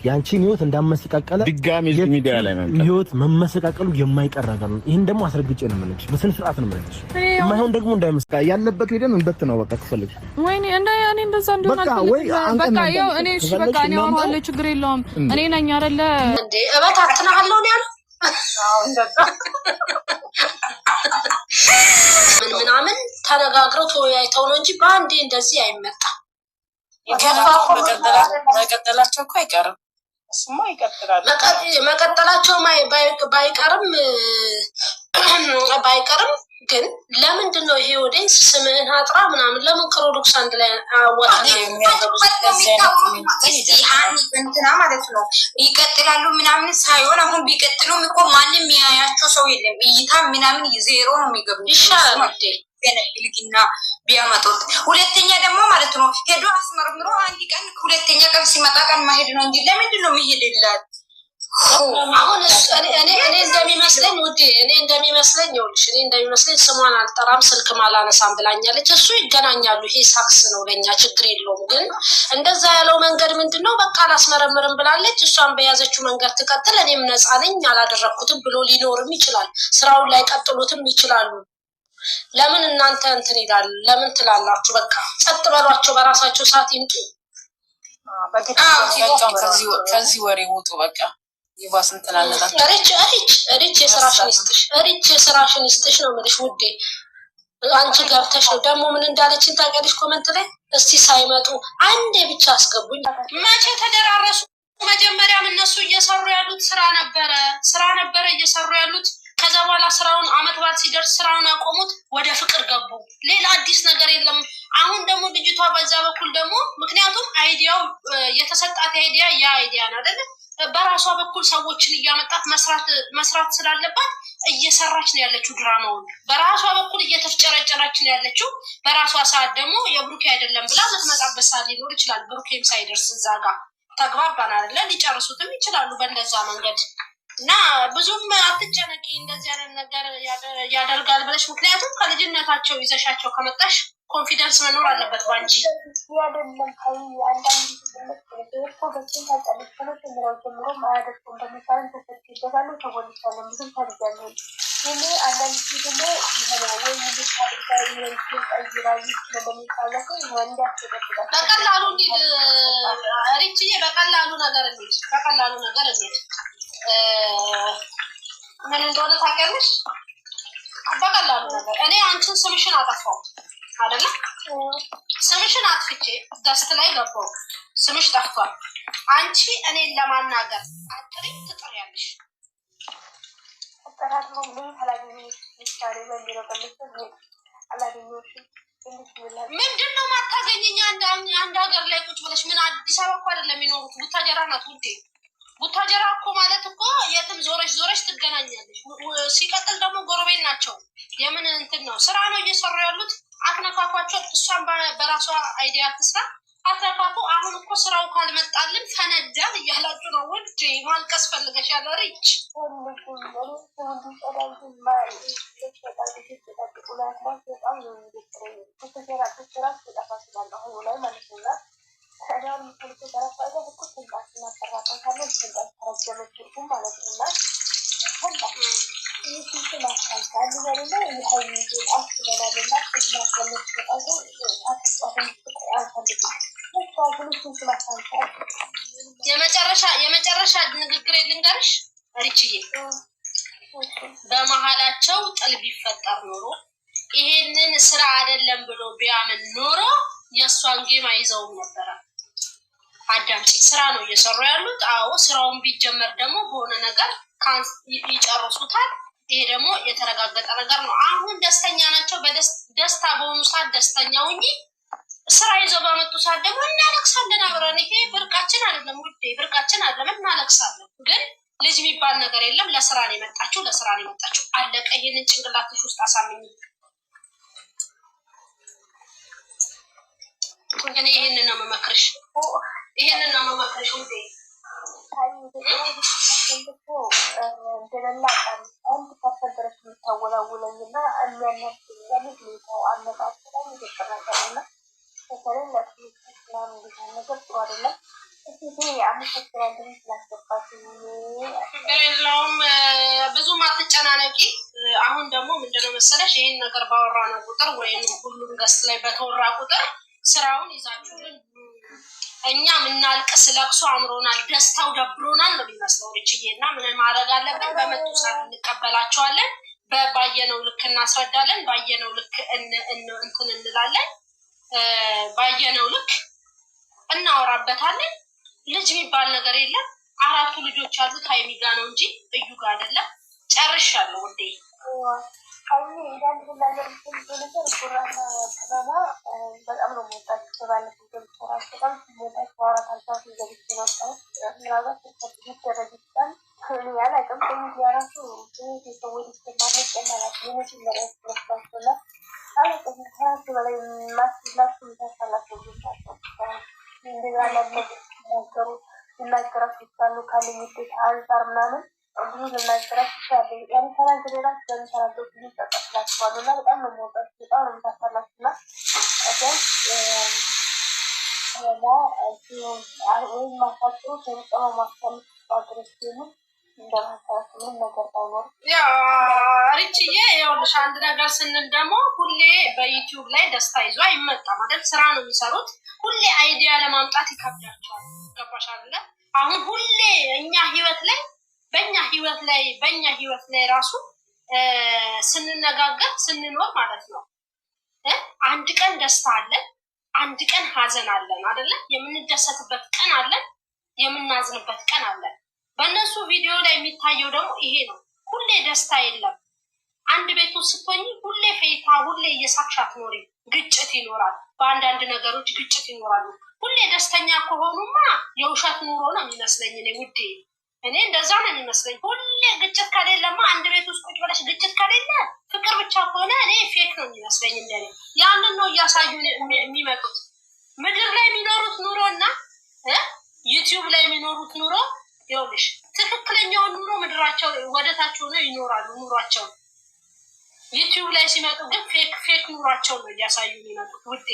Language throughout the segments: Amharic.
ያንቺን ህይወት እንዳመሰቃቀለ ድጋሚ ሚዲያ ላይ ማለት ህይወት መመሰቃቀሉ የማይቀር ነገር ነው። ይሄን ደግሞ አስረግጬ ነው የምልሽ፣ በስነ ስርዓት ነው የምልሽ። የማይሆን ደግሞ እንዳይመስካ ያለበት ሄደን እንበት ነው በቃ ከፈለግሽ ወይኔ እኔ እንደዛ እንደሆነ በቃ ያው እኔ እሺ በቃ እኔ አሁን ችግር የለውም እኔ ነኝ አይደለ እንዴ እበታትናለሁ ነው ያለው። አዎ እንደዛ ምናምን ተነጋግረው ተወያይተው ነው እንጂ በአንዴ እንደዚህ አይመጣም። መቀጠላቸው እኮ አይቀርም። እሱማ ይቀጥላል። መቀጠላቸው ባይቀርም ግን ለምንድን ነው ይሄ ኦዲየንስ ስምህን አጥራ ምናምን ለምን ክሮዶክስ አንድ ላይ አዋጣ እንትና ማለት ነው ይቀጥላሉ ምናምን ሳይሆን አሁን ቢቀጥሉም እኮ ማንም ያያቸው ሰው የለም። እይታ ምናምን ዜሮ ነው የሚገቡት። ይሻላል እንዴ ገነልግና ቢያመጡት። ሁለተኛ ደግሞ ማለት ነው ሄዶ አስመርምሮ አንድ ቀን ሁለተኛ ቀን ሲመጣ ቀን ማሄድ ነው እንጂ ለምንድን ነው የሚሄድላት? አሁን እኔ እንደሚመስለኝ ውዴ እኔ እንደሚመስለኝ ስሟን አልጠራም ስልክም አላነሳም ብላኛለች። እሱ ይገናኛሉ። ይሄ ሳክስ ነው ለኛ ችግር የለውም። ግን እንደዛ ያለው መንገድ ምንድነው በቃ አላስመረምርም ብላለች። እሷን በያዘችው መንገድ ትቀጥል፣ እኔም ነፃ ነኝ አላደረኩትም ብሎ ሊኖርም ይችላል። ስራውን ላይ ቀጥሉትም ይችላሉ። ለምን እናንተ እንትን ይላል? ለምን ትላላችሁ? በቃ ጸጥ በሏቸው፣ በራሳቸው ሰዓት ይምጡ። ከዚህ ወሬ ውጡ በቃ። ይባስ እንትን አለላችሁ። እሪች የስራሽን ይስጥሽ ነው የምልሽ ውዴ። አንቺ ገብተሽ ነው ደግሞ ምን እንዳለችን ታውቂያለሽ? ኮመንት ላይ እስቲ ሳይመጡ አንዴ ብቻ አስገቡኝ። መቼ ተደራረሱ? መጀመሪያም እነሱ እየሰሩ ያሉት ስራ ነበረ እየሰሩ ያሉት። ከዛ በኋላ ስራውን አመት በዓል ሲደርስ ስራውን አቆሙት፣ ወደ ፍቅር ገቡ። ሌላ አዲስ ነገር የለም። አሁን ደግሞ ልጅቷ በዛ በኩል ደግሞ ምክንያቱም አይዲያው የተሰጣት አይዲያ ነው አይደል? በራሷ በኩል ሰዎችን እያመጣት መስራት ስላለባት እየሰራች ነው ያለችው ድራማውን። በራሷ በኩል እየተፍጨረጨረች ነው ያለችው። በራሷ ሰዓት ደግሞ የብሩኬ አይደለም ብላ የምትመጣበት ሰዓት ሊኖር ይችላል። ብሩኬም ሳይደርስ እዛ ጋር ተግባባን አይደለ? ሊጨርሱትም ይችላሉ በእንደዛ መንገድ እና ብዙም አትጨነቂ። እንደዚህ አይነት ነገር ያደርጋል ብለሽ ምክንያቱም ከልጅነታቸው ይዘሻቸው ከመጣሽ ኮንፊደንስ መኖር አለበት ባንቺ። በቀላሉ እንዴት ሪችዬ በቀላሉ ነገር እንዴት ምን እንደሆነ ታውቂያለሽ? በቀላሉ ነገር እኔ አንቺን ስምሽን አጠፋው አይደለ? ስምሽን አጥፍቼ ገስት ላይ ገባው፣ ስምሽ ጠፍቷል። አንቺ እኔን ለማናገር አጥሪም ትጥሪያለሽ። ምንድነው ማታገኘኝ? አንድ ሀገር ላይ ቁጭ ብለሽ ምን አዲስ አበባ እኮ አይደለም የሚኖሩት፣ ቡታጀራ ናት ውዴ። ቡታጀራ እኮ ማለት እኮ የትም ዞረሽ ትገናኛለሽ። ሲቀጥል ደግሞ ጎረቤት ናቸው። የምን እንትን ነው? ስራ ነው እየሰሩ ያሉት። አትነካኳቸው። እሷን በራሷ አይዲያ ትስራ፣ አትነካኩ። አሁን እኮ ስራው ካልመጣልን ፈነዳን እያላችሁ ነው ውዴ። ማልቀስ ፈልገሻል ሪች? የመጨረሻ ንግግር ልንገርሽ ሪችዬ። በመሀላቸው ጥል ቢፈጠር ኖሮ ይሄንን ስራ አይደለም ብሎ ቢያምን ኖሮ የእሷን ጌም አይዘውም ነበረ። አዳምጪ፣ ስራ ነው እየሰሩ ያሉት። አዎ ስራውን ቢጀመር ደግሞ በሆነ ነገር ይጨርሱታል። ይሄ ደግሞ የተረጋገጠ ነገር ነው። አሁን ደስተኛ ናቸው። በደስታ በሆኑ ሰዓት ደስተኛ ሁኚ። ስራ ይዘው ባመጡ ሰዓት ደግሞ እናለቅሳለን አብረን። ይሄ ብርቃችን አይደለም ውዴ፣ ብርቃችን አይደለም፣ እናለቅሳለን። ግን ልጅ የሚባል ነገር የለም። ለስራ ነው የመጣችው፣ አለቀ። ይሄንን ጭንቅላትሽ ውስጥ አሳምኝ። እኔ ይሄንን ነው የምመክርሽ ውዴ። ብዙም አትጨናነቂ። አሁን ደግሞ ምንድነው መሰለሽ ይሄን ነገር ባወራ ነው ቁጥር ወይም ሁሉም ገስት ላይ በተወራ ቁጥር ስራውን ይዛችሁልን እኛ ምናልቅስ ለቅሶ አምሮናል፣ ደስታው ደብሮናል ነው የሚመስለው ልጅዬና ምን ማድረግ አለብን? በመጡ ሰዓት እንቀበላቸዋለን። ባየነው ልክ እናስረዳለን። ባየነው ልክ እንትን እንላለን። ባየነው ልክ እናወራበታለን። ልጅ የሚባል ነገር የለም። 4 ልጆች አሉት ሀይሚ ጋ ነው እንጂ እዩ ጋ አይደለም። ጨርሻለሁ ውዴ። በጣም ነው የምወጣቸው ባለፈው በጣም ይናገራሉ ካለኝ ውጤት አንጻር ምናምን ብዙ ልናገራት ይችላል። ያን ተናገ ሌላ ስለምሰራበት ብዙ ጠቀስላችኋለሁ እና በጣም ነው የምወጣት በጣም ነው የምታሳላችሁ እና ወይም ማሳጥሩ ከሚጠማ ማስቀምጥ ባድረስ ሲሆኑ እንደማሳራት ምንም ነገር ባይኖር ሪችዬ ይኸውልሽ አንድ ነገር ስንል ደግሞ ሁሌ በዩቲዩብ ላይ ደስታ ይዞ አይመጣም አይደል? ስራ ነው የሚሰሩት። ሁሌ አይዲያ ለማምጣት ይከብዳቸዋል። ገባሽ አይደለ? አሁን ሁሌ እኛ ህይወት ላይ በእኛ ህይወት ላይ ራሱ ስንነጋገር ስንኖር ማለት ነው አንድ ቀን ደስታ አለን፣ አንድ ቀን ሀዘን አለን አይደለ? የምንደሰትበት ቀን አለን፣ የምናዝንበት ቀን አለን። በእነሱ ቪዲዮ ላይ የሚታየው ደግሞ ይሄ ነው። ሁሌ ደስታ የለም። አንድ ቤት ውስጥ ስትሆኚ ሁሌ ፌታ፣ ሁሌ እየሳቅሽ አትኖሪም። ግጭት ይኖራል። በአንዳንድ ነገሮች ግጭት ይኖራሉ። ሁሌ ደስተኛ ከሆኑማ የውሸት ኑሮ ነው የሚመስለኝ እኔ ውዴ። እኔ እንደዛ ነው የሚመስለኝ። ሁሌ ግጭት ከሌለማ አንድ ቤት ውስጥ ቁጭ ብለሽ ግጭት ከሌለ ፍቅር ብቻ ከሆነ እኔ ፌክ ነው የሚመስለኝ እንደኔ። ያንን ነው እያሳዩ የሚመጡት። ምድር ላይ የሚኖሩት ኑሮ እና ዩቲዩብ ላይ የሚኖሩት ኑሮ ይኸውልሽ ትክክለኛውን ኑሮ ምድራቸው ወደታቸው ነው ይኖራሉ ኑሯቸው። ዩቲዩብ ላይ ሲመጡ ግን ፌክ ኑሯቸው ነው እያሳዩ የሚመጡት ውዴ።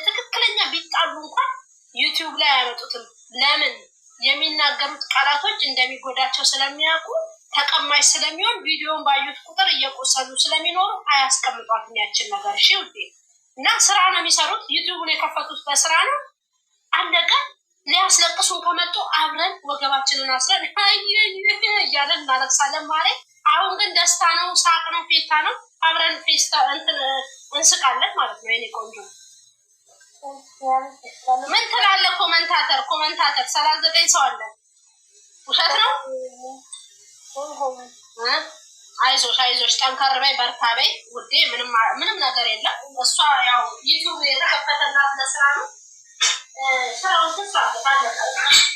ትክክለኛ ቢጣሉ እንኳን ዩቲዩብ ላይ አያመጡትም። ለምን? የሚናገሩት ቃላቶች እንደሚጎዳቸው ስለሚያውቁ ተቀማጭ ስለሚሆን ቪዲዮን ባዩት ቁጥር እየቆሰሉ ስለሚኖሩ አያስቀምጧትም ያችን ነገር። እሺ ውዴ። እና ስራ ነው የሚሰሩት። ዩቲዩብን የከፈቱት በስራ ነው። አለቀ። ሊያስለቅሱን ከመጡ አብረን ወገባችንን አስረን እያለን እናለቅሳለን ማለት። አሁን ግን ደስታ ነው፣ ሳቅ ነው፣ ፌታ ነው። አብረን ፌስታ እንስቃለን ማለት ነው። የኔ ቆንጆ ምን ትላለህ? ኮመንታተር 39 ሰው አለ። ውሸት ነው። አይዞሽ ጠንከር በይ፣ በርታ በይ ውዴ። ምንም ነገር የለም። እሷ ያው ዩቲዩብ የተከፈተላት ለስራ ነው። ስራውን ትስራበት አለቀ።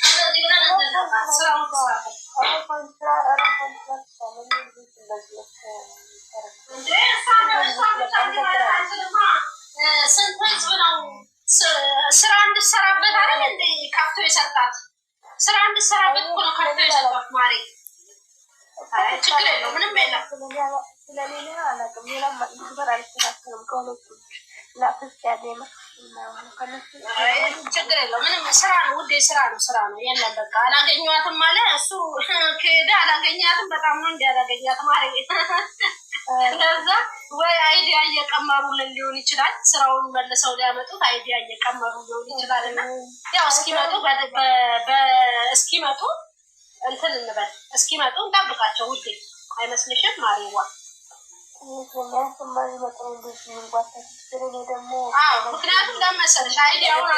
ስለዚህ ስራውን ትስራበት። ስንት ህዝብ ነው ስራ እንድሰራበት አይደል እንዴ ከፍቶ የሰጣት? ስራ እንድሰራበት እኮ ነው ከፍቶ የሰጣት ማሬ። ችግር የለው ምንም የለም። ስለሌላ አላውቅም። ሌላ ማግበር አልተካከለም ከሁለቱ ላፍስ ያደማ ችግር የለው ምንም። ስራ ነው ውዴ፣ ስራ ነው። የለም በቃ አላገኘኋትም ማለ እሱ ከሄደ አላገኘኋትም። በጣም ነው እንዲ አላገኘኋትም ማሬ። እንደዛ ወይ አይዲያ እየቀመሩልን ሊሆን ይችላል። ስራውን መልሰው ሊያመጡት አይዲያ እየቀመሩ ሊሆን ይችላል። እና ያው እስኪመጡ እንትን እንበል፣ እስኪመጡ እንጠብቃቸው ውዴ። አይመስልሽም ማሬዋ? ምክንያቱም ለመሰለሽ አይዲያውን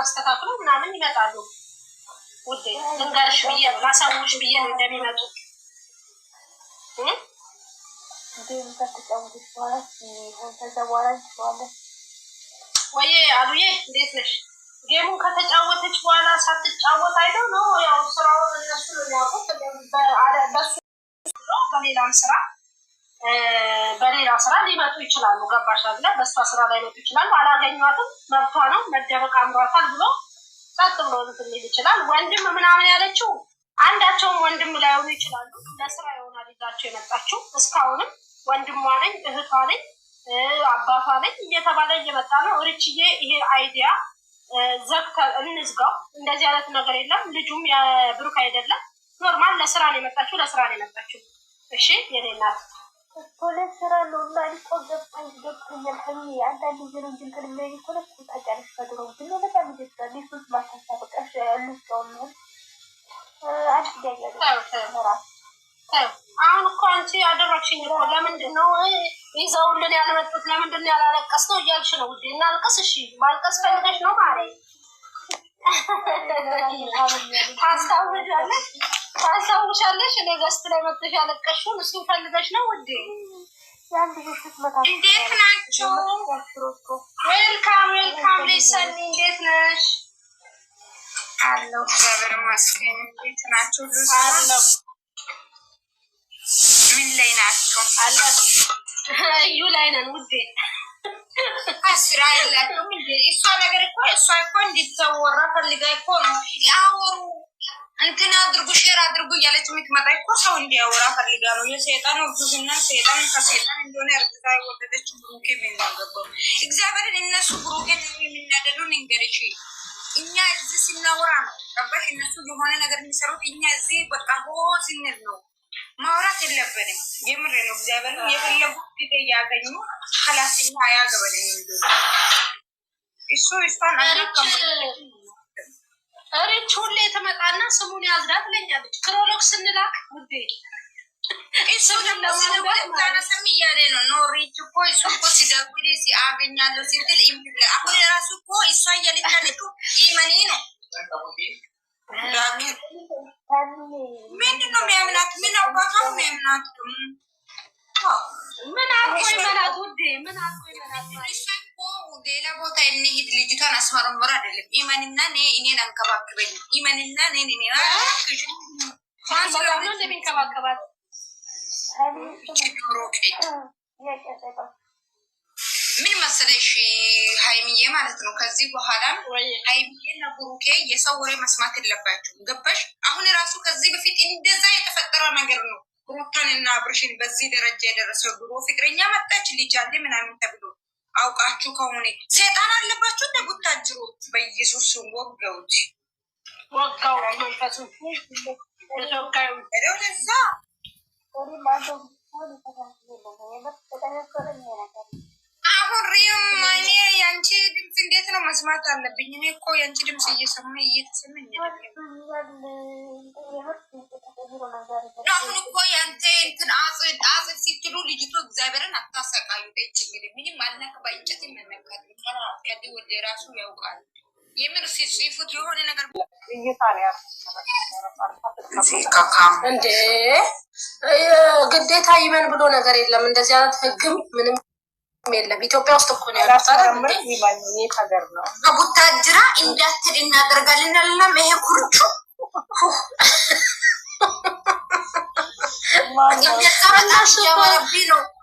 አስተካክለው ምናምን ይመጣሉ ውዴ። ልንገርሽ ብዬ ነው፣ ላሳውሽ ብዬ ነው እንደሚመጡ። ወይዬ አሉዬ እንዴት ነሽ? ጌሙን ከተጫወተች በኋላ ሳትጫወት አይደው ነው ያው ስራውን እነሱ ነው የሚያውቁት። በሱ በሌላ ስራ ሊመጡ ይችላሉ። ገባሽ አይደለ? በሷ ስራ ላይ ሊመጡ ይችላሉ። አላገኟትም፣ መብቷ ነው። መደበቅ አምሯታል ብሎ ጸጥ ብሎ እንትን ሊል ይችላል። ወንድም ምናምን ያለችው አንዳቸውም ወንድም ላይሆኑ ይችላሉ። ለስራ ይሆናል ይዛቸው የመጣችው። እስካሁንም ወንድሟ ነኝ እህቷ ነኝ አባቷ ነኝ እየተባለ እየመጣ ነው። ርችዬ ይሄ አይዲያ ዘግተ እንዝጋው። እንደዚህ አይነት ነገር የለም። ልጁም የብሩክ አይደለም። ኖርማል ለስራ ነው የመጣችው፣ ለስራ ነው የመጣችው። እሺ የኔ እናት ለስራ ነው እና ገብቶኛል። ሀይሚ አንዳንድ ጊዜ ነው እንጂ እንትን የሚለኝ እኮ ነው ታውቂያለሽ። ከድሮ ግን በጣም ይደስታል። ሊሱስ ማታሳበቀሽ ያሉስውን ነው አንድ ያያለ አሁን እኮ አንቺ ያደረግሽኝ እኮ ለምንድን ነው ይዘውልን ያልመጡት? ለምንድን ነው ያላለቀስ ነው እያልሽ ነው ውዴ። እናልቀስ። እሺ ማልቀስ ፈልገሽ ነው ማለት ታስታውሻለሽ? እኔ ገስት ላይ መጥተሽ ያለቀሽውን እሱን ፈልገሽ ነው ውዴ። እንዴት ናችሁ? ዌልካም ዌልካም። ሊሰኒ እንዴት ነሽ? አለሁ እግዚአብሔር ይመስገን። እንዴት ናችሁ? አለሁ። ምን ላይ ናችሁ? እዩ ላይ ነን ውዴ። አስራ ያላችሁ ምን እሷ ነገር እኮ እንዲተወራ ፈልጋ እኮ ነው ያወሩ እንትን አድርጉ ሼር አድርጉ እያለች የምትመጣ እኮ ሰው እንዲያወራ ፈልጋ ነው። የሰይጣን ወግዙና ሰይጣን ከሰይጣን እንደሆነ እርግታ የወደደች ብሩኬ ምን ያገባው እግዚአብሔርን። እነሱ ብሩኬን የሚናደዱን እንገርሽ እኛ እዚህ ሲናወራ ነው ገባሽ? እነሱ የሆነ ነገር የሚሰሩት እኛ እዚህ በቃ ሆ ስንል ነው። ማውራት የለብንም። የምር ነው። እግዚአብሔርን የፈለጉት ጊዜ ያገኙ ሀላፊኛ አያገበንም እንዴ እሱ እሷን ሪች ሁሌ ተመጣና ስሙን ያዝዳት ለኛለች። ክሮሎክስ እንላክ ውዴ። እሱ ለማለሰም እያለ ነው። ኖ ሪች እኮ እሱ እኮ ሲደውል ሲያገኛለሁ ሲል ኢምፕለ አሁን ራሱ እኮ እሷ እያለች ያለችው ኢመኒ ነው። ምንድን ነው የሚያምናት? ምን አባቷ ነው የሚያምናት? ምን አልኮ ይመናት ውዴ፣ ምን አልኮ ይመናት? እሷ እኮ ሌላ ቦታ እንሂድ ልጅቷን አስመረምር አይደለም። ኢመንና እኔን አንከባክበኝ። ኢመንና እኔን ማንሰላም ነው እንደሚንከባከባት ምን መሰለሽ ሀይሚዬ ማለት ነው። ከዚህ በኋላ ሀይሚዬና ብሩኬ የሰው ወሬ መስማት የለባቸው። ገባሽ? አሁን ራሱ ከዚህ በፊት እንደዛ የተፈጠረ ነገር ነው። ሩታንና አብርሽን በዚህ ደረጃ የደረሰው ብሎ ፍቅረኛ መጣች ልጅ አለ ምናምን ተብሎ አውቃችሁ ከሆነ ሰይጣን አለባችሁ። እንደቡታጅሩ በኢየሱስ ወገውት ወጋው መንፈሱ ወጋው ለዛ አሁን ሪም ማኔ ያንቺ ድምፅ እንዴት ነው መስማት አለብኝ? እኔ እኮ ያንቺ ድምፅ እየተሰማኝ አሁን እኮ ያንተ እንትን አጽድ ሲትሉ ልጅቶ እግዚአብሔርን አታሰቃዩ። ጠጭ እንግዲህ ምንም አልነክ በእንጨት ይመነካል። ከዲ ወደ ራሱ ያውቃል። የምን ሲጽፉት የሆነ ነገር እንዴ ግዴታ ይመን ብሎ ነገር የለም። እንደዚህ አይነት ህግም ምንም የለም። ኢትዮጵያ ውስጥ እኮ ነው ያለው። ከቡታጅራ እንዳትል እናደርጋለን አላለም። ይሄ ኩርቹ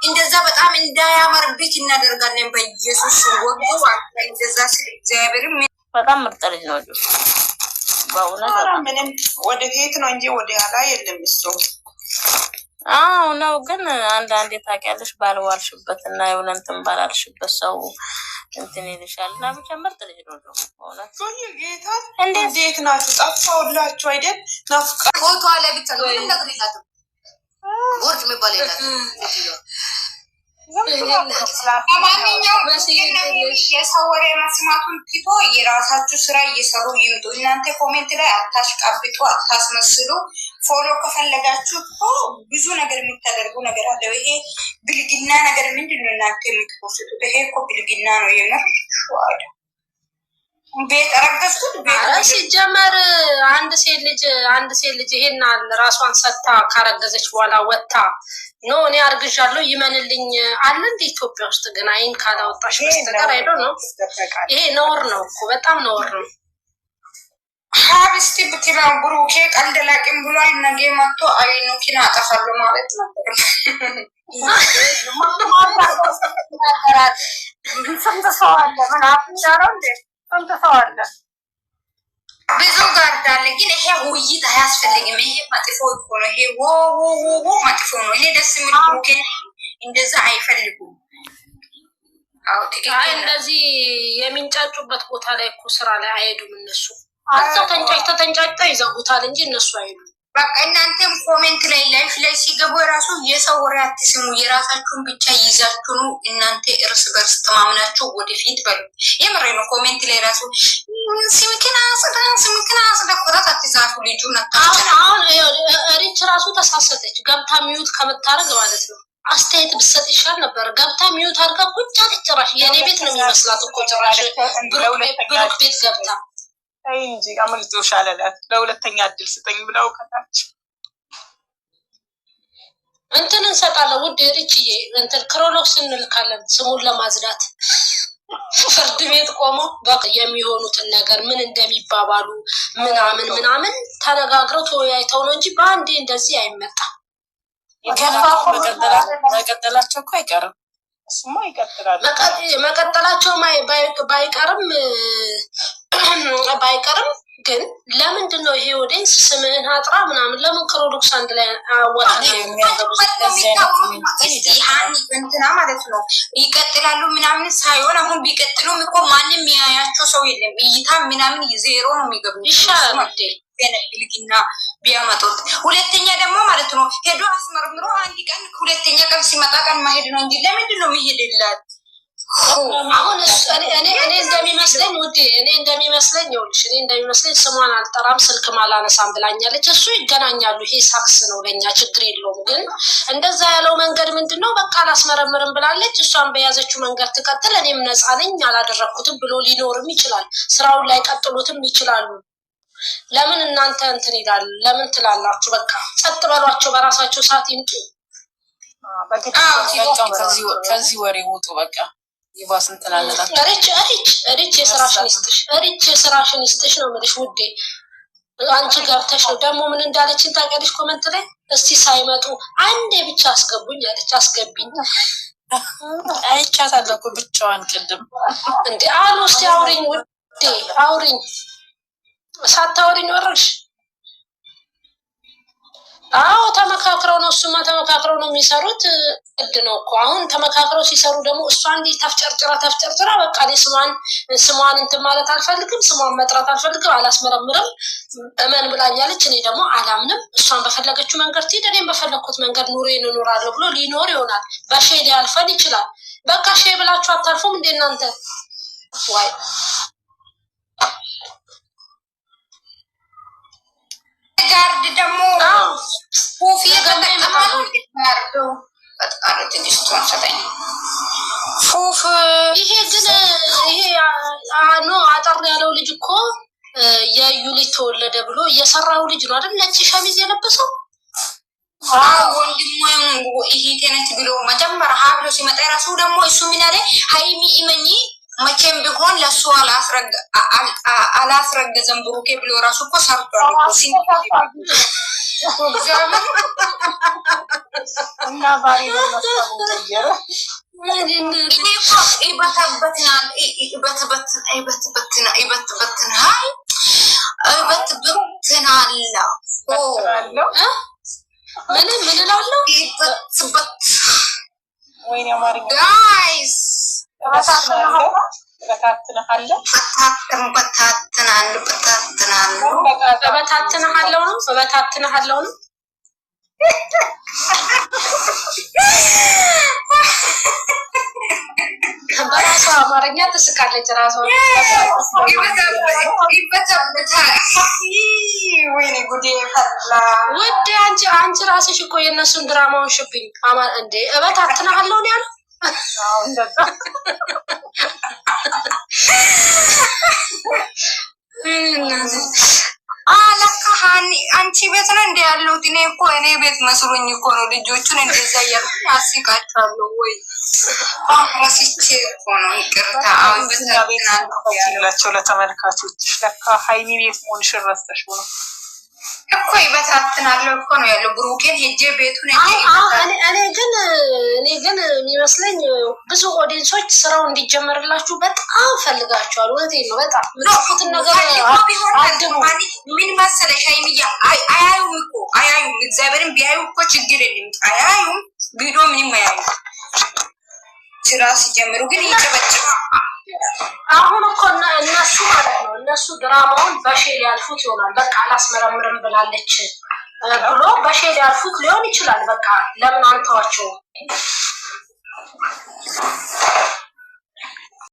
እንደዛ በጣም እንዳያመርብት እናደርጋለን። በኢየሱስ ወዶ እንደዛ ስለ እግዚአብሔር በጣም ምርጥ ልጅ ነው። በእውነት ምንም ወደ ፊት ነው እንጂ ወደ ኋላ የለም እሱ። አዎ ነው። ግን አንዳንዴ ታውቂያለሽ ባልዋልሽበት እና የሆነ እንትን ባላልሽበት ሰው እንትን ይልሻል እና ብቻ ምርጥ ልጅ ነው። በእውነት ጌታ እንዴት ናችሁ? ጠፋሁላችሁ አይደል? ናፍቃ ፎቶ አለ ብቻ ነው ምንም ነገር የላትም። ወርድ የሚባል የላትም። ማንኛውም የሰው ወሬ መስማቱን ትቶ የራሳችሁ ስራ እየሰሩ ይምጡ። እናንተ ኮሜንት ላይ አታሽቃብጡ፣ አታስመስሉ። ፎሎ ከፈለጋችሁ ብዙ ነገር የሚታደርጉ ነገር አለ። ይሄ ብልግና ነገር ምንድን ነው እናንተ የምትፖስቱት? ይሄ እኮ ብልግና ነው። የምር ቤት አረገዝኩት ሲጀመር አንድ ሴት ልጅ ይሄን ራሷን ሰታ ካረገዘች በኋላ ወጣ ኖ እኔ አርግዣለሁ ይመንልኝ አለ እንደ ኢትዮጵያ ውስጥ ግን አይን ካላወጣሽ በስተቀር አይዶ ነው። ይሄ ነውር ነው እኮ በጣም ነውር ነው። ሀብስቲ ብትላም ብሩኬ ቀልድ ላቂም ብሏል። ነገ መጥቶ አይኑ ኪና አጠፋሉ ማለት ነው። ስንት ሰው አለ? ምን አፍንጫለው እንዴ? ስንት ሰው አለ? ብዙ ጋር ዳለ። ግን ይሄ ውይይት አያስፈልግም። ይሄ መጥፎ እኮ ነው። ይሄ መጥፎ ነው። እኔ ደስ የሚል ብሩኬ እንደዛ አይፈልጉም። አይ እንደዚህ የሚንጫጩበት ቦታ ላይ እኮ ስራ ላይ አይሄዱም እነሱ። እዛው ተንጫጭተው ይዘጉታል እንጂ እነሱ አይሄዱም። በቃ እናንተም ኮሜንት ላይ ላይፍ ላይ ሲገቡ ራሱ የሰው ወሬ አትስሙ፣ የራሳችሁን ብቻ ይዛችሁ ነው እናንተ እርስ በርስ ተማምናችሁ ወደፊት በሉ። የምሬ ነው። ኮሜንት ላይ ራሱ ስምክና አጽዳ ቆጣት አትዛፉ። ልጁ አሁን ሪች ራሱ ተሳሰተች። ገብታ ሚዩት ከምታረግ ማለት ነው አስተያየት ብትሰጥ ይሻል ነበር። ገብታ ሚዩት አድርጋ ቁጭ አለች። ጭራሽ የኔ ቤት ነው የሚመስላት እኮ ጭራሽ ብሩክ ቤት ገብታ አይ እንጂ አመልጦሻል አላት። ለሁለተኛ እድል ስጠኝ ብለው ከታች እንትን እንሰጣለን። ውድ ሪችዬ እንትን ክሮሎክስ እንልካለን ስሙን ለማዝዳት ፍርድ ቤት ቆሞ በቃ የሚሆኑትን ነገር ምን እንደሚባባሉ ምናምን ተነጋግረው ተወያይተው ነው እንጂ በአንዴ እንደዚህ አይመጣም። መቀጠላቸው እኮ አይቀርም። እሱማ ይቀጥላል። መቀጠላቸው ባይቀርም ግን ለምንድን ነው ይሄ ኦዲየንስ ስምህን አጥራ ምናምን ለምን ክሮሎክስ አንድ ላይ አወጣ እንትና ማለት ነው ይቀጥላሉ ምናምን ሳይሆን አሁን ቢቀጥሉም እኮ ማንም ያያቸው ሰው የለም። እይታ ምናምን ዜሮ ነው የሚገቡ ይሻላል እንዴ በነልግና ቢያመጡት። ሁለተኛ ደግሞ ማለት ነው ሄዶ አስመርምሮ አንድ ቀን ሁለተኛ ቀን ሲመጣ ቀን ማሄድ ነው እንጂ ለምንድን ነው የሚሄድላት? አሁን እኔ እንደሚመስለኝ ውዴ እኔ እንደሚመስለኝ ስሟን አልጠራም ስልክም አላነሳም ብላኛለች። እሱ ይገናኛሉ። ይሄ ሳክስ ነው ለኛ ችግር የለውም። ግን እንደዛ ያለው መንገድ ምንድነው? በቃ አላስመረምርም ብላለች። እሷን በያዘችው መንገድ ትቀጥል። እኔም ነፃ ነኝ አላደረኩትም ብሎ ሊኖርም ይችላል። ስራውን ላይ ቀጥሉትም ይችላሉ። ለምን እናንተ እንትን ይላሉ? ለምን ትላላችሁ? በቃ ጸጥ በሏቸው። በራሳቸው ሰዓት ይምጡ። ከዚህ ወሬ ውጡ በቃ። ይባስ እንትን አለላት። ሪች የስራሽን ይስጥሽ ነው የምልሽ ውዴ። አንቺ ገብተሽ ነው ደግሞ ምን እንዳለችን ታውቂያለሽ? ኮመንት ላይ እስቲ ሳይመጡ አንዴ ብቻ አስገቡኝ አለች። አስገቢኝ አይቻታለሁ እኮ ብቻዋን ቅድም እንዴ አሉ። እስቲ አውሪኝ ውዴ አውሪኝ። ሳታወሪኝ ወረድሽ? አዎ ተመካክረው ነው። እሱማ ተመካክረው ነው የሚሰሩት። እድ ነው እኮ አሁን ተመካክረው ሲሰሩ ደግሞ እሷ እንዲህ ተፍጨርጭራ በቃ ስሟን እንትን ማለት አልፈልግም፣ ስሟን መጥራት አልፈልግም፣ አላስመረምርም እመን ብላኛለች። እኔ ደግሞ አላምንም። እሷን በፈለገችው መንገድ ትሄድ፣ እኔም በፈለግኩት መንገድ ኑሮዬን እኖራለሁ ብሎ ሊኖር ይሆናል። በሼ ሊያልፈን ይችላል። በቃ ሼ ብላችሁ አታልፉም እንዴ እናንተ? ዋይ ጋርድ ደግሞ ፉፊ ተጠቀማሉ ጋርዱ በጣም ትንሽቷን ሰጠኝ ፉፍ። ይሄ ግን ይሄ አጠር ያለው ልጅ እኮ የዩሊ ተወለደ ብሎ የሰራው ልጅ ነው አይደል? ነጭ ሸሚዝ የለበሰው ወንድሙ ይሄ ተነች ብሎ መጀመሪያ ሀብሎ ሲመጣ ራሱ ደግሞ እሱ ምን አለ? ሃይሚ ኢመኒ መቼም ቢሆን ለሱ አላስረገዘም ብሩኬ ብሎ ራሱ እኮ ሰርቷል እና ባሪ ነው በታትናለው ነው በራሷ አማርኛ ትስቃለች። ራሷ ውድ አንቺ ራስሽ እኮ የእነሱን ድራማውን ሽብኝ እንዴ እበታትናለው ነው ያለው። ለካ አንቺ ቤት ነው እንደ ያለሁት። እኔ እኮ እኔ ቤት መስሎኝ እኮ ነው ልጆቹን እንደዛ እያልኩኝ አስቃቸዋለሁ። ወይ ረስቼ እኮ ነው። ይቅርታ አሁን ለተመልካቾች ለካ ሃይሚ ቤት መሆንሽን ረስተሽ ነው እኮ ይበታትናለሁ እኮ ነው ያለው። ብሩኬን ሄጄ ቤቱን እኔ ግን የሚመስለኝ ብዙ ኦዲየንሶች ስራው እንዲጀመርላችሁ በጣም ፈልጋቸዋል። እውነቴን ነው። በጣም ምትፉትን ነገር ምን መሰለሽ ሃይሚያ አያዩም እኮ አያዩም። እግዚአብሔርን ቢያዩ እኮ ችግር የለም። አያዩም ቪዲዮ ምንም አያዩም። ስራ ሲጀምሩ ግን ይጨበጭባ አሁን እኮ እነሱ ማለት ነው እነሱ ድራማውን በሼል ያልፉት ይሆናል። በቃ አላስመረምርም ብላለች ብሎ በሼል ያልፉት ሊሆን ይችላል። በቃ ለምን አንተዋቸው